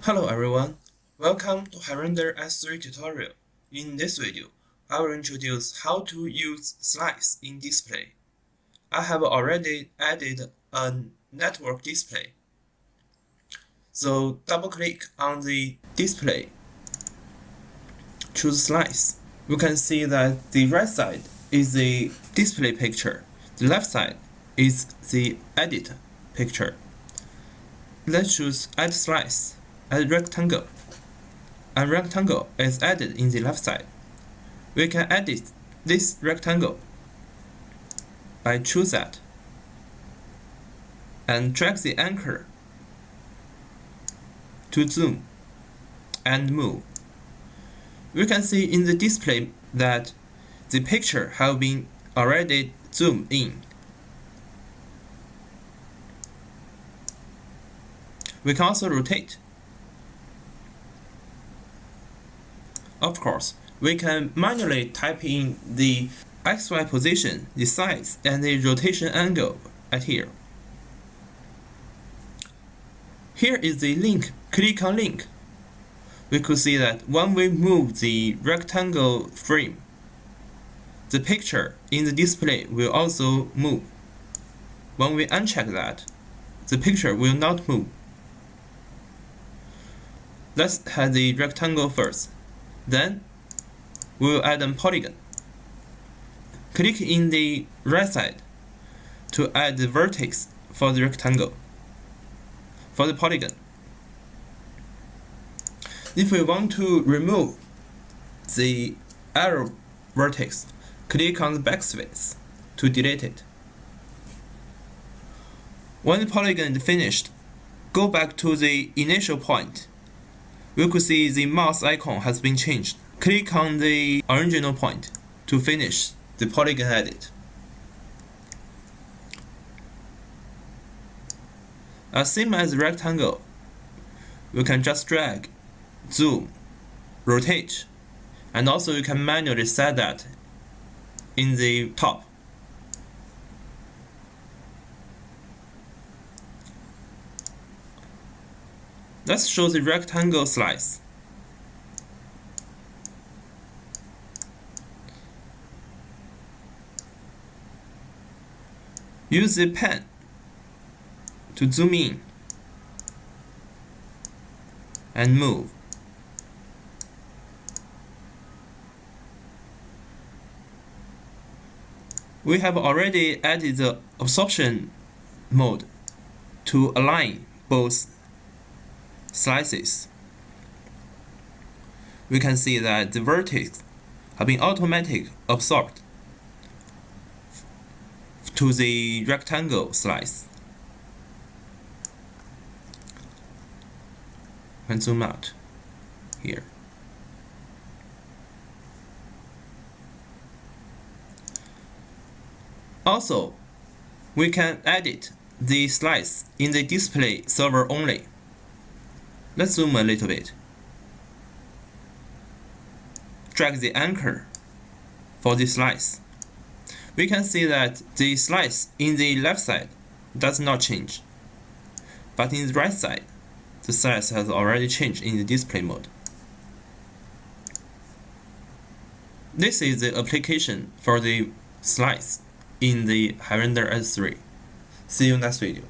Hello everyone, welcome to Hirender S3 tutorial. In this video, I will introduce how to use slice in display. I have already added a network display. So double-click on the display, choose slice. You can see that the right side is the display picture, the left side is the edit picture. Let's choose Add Slice. Add rectangle. A rectangle is added in the left side. We can edit this rectangle by choose that and drag the anchor to zoom and move. We can see in the display that the picture have been already zoomed in. We can also rotate. Of course, we can manually type in the XY position, the size, and the rotation angle at here. Here is the link. Click on link. We could see that when we move the rectangle frame, the picture in the display will also move. When we uncheck that, the picture will not move. Let's add the rectangle first. Then, we'll add a polygon. Click in the right side to add the vertex for the rectangle. For the polygon, if we want to remove the arrow vertex, click on the backspace to delete it. When the polygon is finished, go back to the initial point. You could see the mouse icon has been changed. Click on the original point to finish the polygon edit. Same as the rectangle, you can just drag, zoom, rotate, and also you can manually set that in the top. Let's show the rectangle slice. Use the pen to zoom in and move. We have already added the absorption mode to align both slices. We can see that the vertex have been automatically absorbed to the rectangle slice. And zoom out here. Also, we can edit the slice in the display server only. Let's zoom a little bit. Drag the anchor for the slice. We can see that the slice in the left side does not change, but in the right side, the size has already changed in the display mode. This is the application for the slice in the Hirender S3. See you next video.